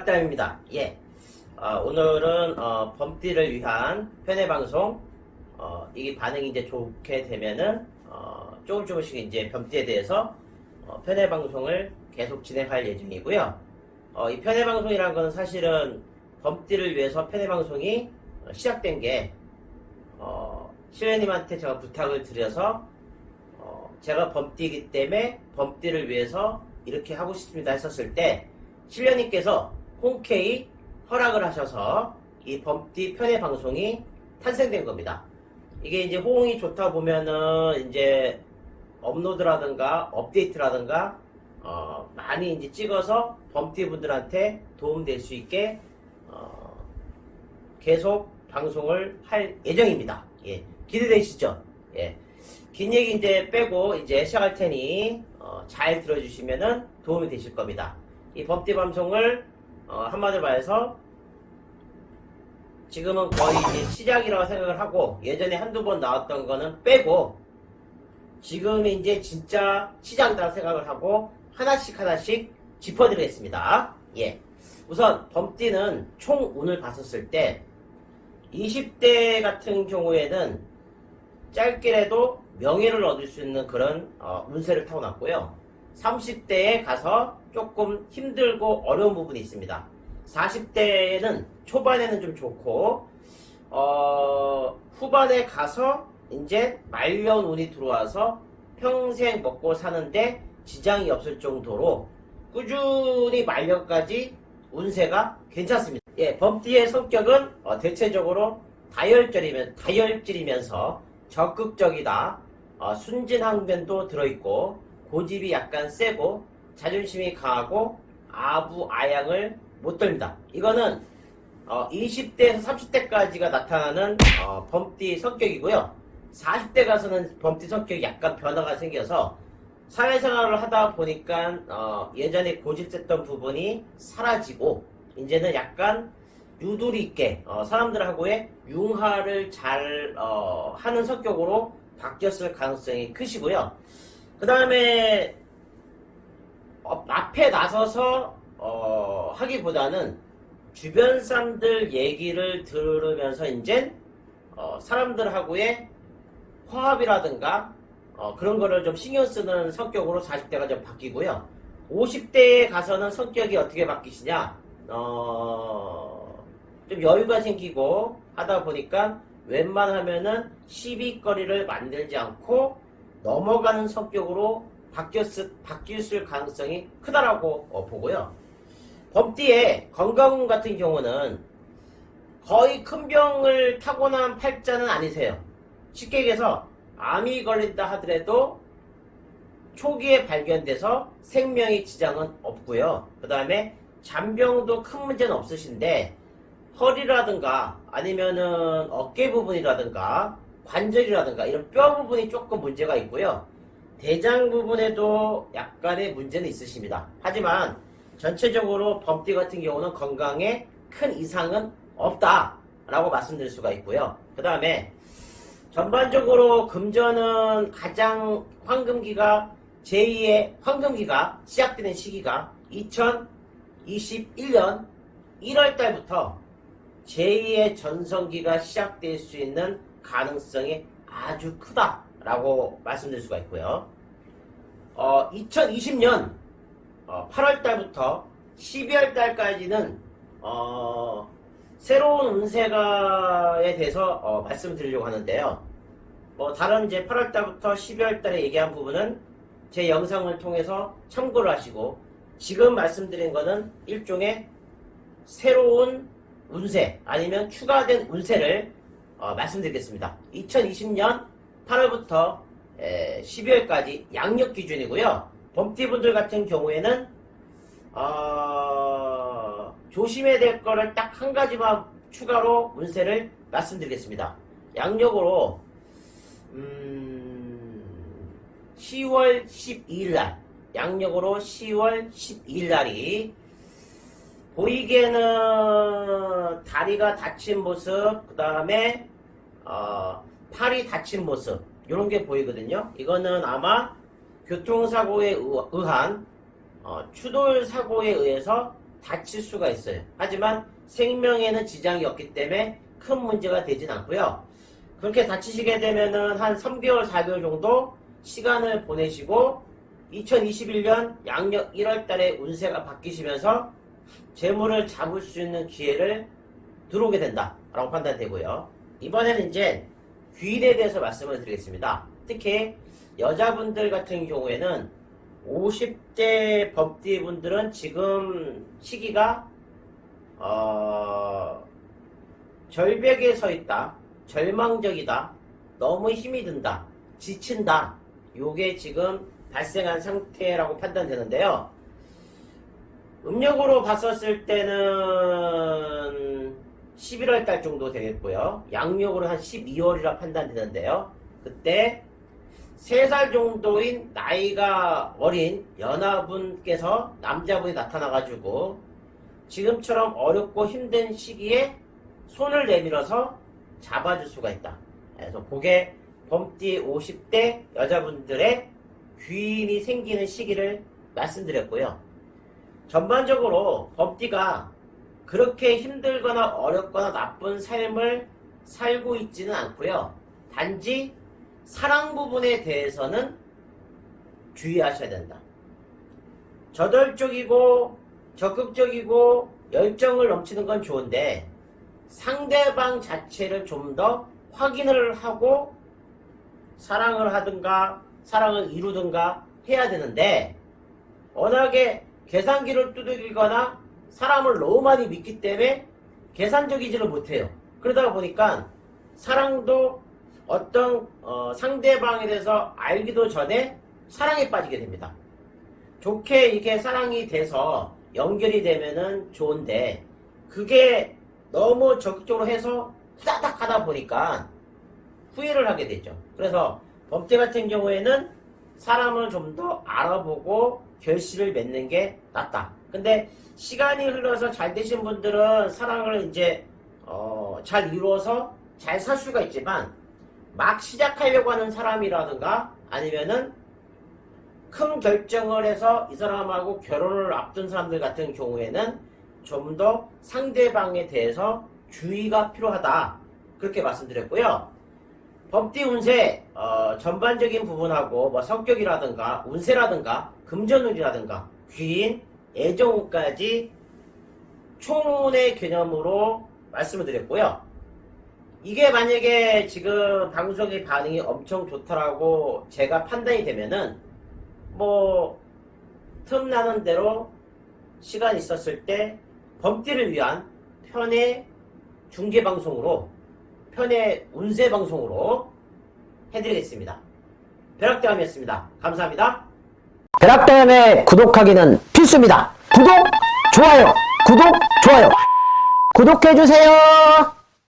6월달입니다. 예. 오늘은 범띠를 위한 편의방송, 이게 반응이 이제 좋게 되면은 조금씩 이제 범띠에 대해서 편의방송을 계속 진행할 예정이고요. 이 편의방송이란 건 사실은 범띠를 위해서 편의방송이 시작된 게 시현님한테 제가 부탁을 드려서 제가 범띠이기 때문에 범띠를 위해서 이렇게 하고 싶습니다 했었을 때 신령님께서 흔쾌히 허락을 하셔서 이 범띠 편의 방송이 탄생된 겁니다. 이게 이제 호응이 좋다 보면은 이제 업로드라든가 업데이트라든가 많이 이제 찍어서 범띠 분들한테 도움될 수 있게 계속 방송을 할 예정입니다. 예, 기대되시죠? 예. 긴 얘기 이제 빼고 이제 시작할 테니 잘 들어주시면은 도움이 되실 겁니다. 이 범띠 방송을 한마디로 말해서 지금은 거의 이제 시작이라고 생각을 하고 예전에 한두 번 나왔던 거는 빼고 지금 이제 진짜 시작이라고 생각을 하고 하나씩 짚어드리겠습니다. 예. 우선 범띠는 총 운을 봤었을 때 20대 같은 경우에는 짧게라도 명예를 얻을 수 있는 그런 운세를 타고났고요. 30대에 가서 조금 힘들고 어려운 부분이 있습니다. 40대에는 초반에는 좀 좋고 후반에 가서 이제 말년 운이 들어와서 평생 먹고 사는데 지장이 없을 정도로 꾸준히 말년까지 운세가 괜찮습니다. 예, 범띠의 성격은 대체적으로 다혈질이면서 적극적이다. 순진항변도 들어있고 고집이 약간 세고 자존심이 강하고 아부아양을 못 떨립니다. 이거는 20대에서 30대까지가 나타나는 범띠 성격이고요. 40대 가서는 범띠 성격이 약간 변화가 생겨서 사회생활을 하다 보니까 예전에 고집셌던 부분이 사라지고 이제는 약간 유도리 있게 사람들하고의 융화를 잘 하는 성격으로 바뀌었을 가능성이 크시고요. 그 다음에 앞에 나서서 하기보다는 주변 사람들 얘기를 들으면서 이제 사람들하고의 화합이라든가 그런 거를 좀 신경 쓰는 성격으로 40대가 좀 바뀌고요. 50대에 가서는 성격이 어떻게 바뀌시냐, 좀 여유가 생기고 하다 보니까 웬만하면은 시비거리를 만들지 않고 넘어가는 성격으로 바뀌었을 가능성이 크다라고 보고요. 범띠의 건강 같은 경우는 거의 큰 병을 타고난 팔자는 아니세요. 쉽게 얘기해서 암이 걸린다 하더라도 초기에 발견돼서 생명의 지장은 없고요. 그 다음에 잔병도 큰 문제는 없으신데 허리라든가 아니면은 어깨 부분이라든가 관절이라든가 이런 뼈 부분이 조금 문제가 있고요. 대장 부분에도 약간의 문제는 있으십니다. 하지만 전체적으로 범띠 같은 경우는 건강에 큰 이상은 없다라고 말씀드릴 수가 있고요. 그 다음에 전반적으로 금전은 가장 황금기가 제2의 황금기가 시작되는 시기가 2021년 1월달부터 제2의 전성기가 시작될 수 있는 가능성이 아주 크다라고 말씀드릴 수가 있고요. 2020년 8월달부터 12월달까지는 새로운 운세가에 대해서 말씀드리려고 하는데요. 다른 이제 8월달부터 12월달에 얘기한 부분은 제 영상을 통해서 참고를 하시고 지금 말씀드린 거는 일종의 새로운 운세 아니면 추가된 운세를 말씀드리겠습니다. 2020년 8월부터 12월까지 양력 기준이고요. 범띠분들 같은 경우에는 조심해야 될 거를 딱 한 가지만 추가로 운세를 말씀드리겠습니다. 양력으로 10월 12일날 양력으로 10월 12일날이 보이기에는 다리가 다친 모습, 그 다음에 팔이 다친 모습 이런 게 보이거든요. 이거는 아마 교통사고에 의한 추돌 사고에 의해서 다칠 수가 있어요. 하지만 생명에는 지장이 없기 때문에 큰 문제가 되진 않고요. 그렇게 다치시게 되면은 한 3개월, 4개월 정도 시간을 보내시고 2021년 양력 1월 달에 운세가 바뀌시면서 재물을 잡을 수 있는 기회를 들어오게 된다라고 판단되고요. 이번에는 이제 귀인에 대해서 말씀을 드리겠습니다. 특히 여자분들 같은 경우에는 50대 법디 분들은 지금 시기가 절벽에 서 있다, 절망적이다, 너무 힘이 든다, 지친다, 요게 지금 발생한 상태라고 판단되는데요. 음력으로 봤었을 때는 11월 달 정도 되겠고요. 양력으로 한 12월이라 판단되는데요. 그때 3살 정도인 나이가 어린 연하분께서 남자분이 나타나가지고 지금처럼 어렵고 힘든 시기에 손을 내밀어서 잡아줄 수가 있다. 그래서 그게 범띠 50대 여자분들의 귀인이 생기는 시기를 말씀드렸고요. 전반적으로 범띠가 그렇게 힘들거나 어렵거나 나쁜 삶을 살고 있지는 않고요. 단지 사랑 부분에 대해서는 주의하셔야 된다. 저돌적이고 적극적이고 열정을 넘치는 건 좋은데 상대방 자체를 좀 더 확인을 하고 사랑을 하든가 사랑을 이루든가 해야 되는데 워낙에 계산기를 두들기거나 사람을 너무 많이 믿기 때문에 계산적이지를 못해요. 그러다 보니까 사랑도 어떤 상대방에 대해서 알기도 전에 사랑에 빠지게 됩니다. 좋게 이렇게 사랑이 돼서 연결이 되면은 좋은데 그게 너무 적극적으로 해서 후다닥 하다 보니까 후회를 하게 되죠. 그래서 범죄 같은 경우에는 사람을 좀 더 알아보고 결실을 맺는 게 낫다. 근데 시간이 흘러서 잘 되신 분들은 사랑을 이제 잘 이루어서 잘 살 수가 있지만 막 시작하려고 하는 사람이라든가 아니면은 큰 결정을 해서 이 사람하고 결혼을 앞둔 사람들 같은 경우에는 좀 더 상대방에 대해서 주의가 필요하다. 그렇게 말씀드렸고요. 범띠 운세 전반적인 부분하고 뭐 성격이라든가 운세라든가 금전운이라든가 귀인, 애정운까지 총운의 개념으로 말씀을 드렸고요. 이게 만약에 지금 방송의 반응이 엄청 좋다라고 제가 판단이 되면은 뭐 틈나는 대로 시간 있었을 때 범띠를 위한 편의 중계방송으로 편의 운세방송으로 해드리겠습니다. 벼락대감이었습니다. 감사합니다. 벼락대감의 구독하기는 필수입니다. 구독, 좋아요, 구독, 좋아요. 구독해주세요.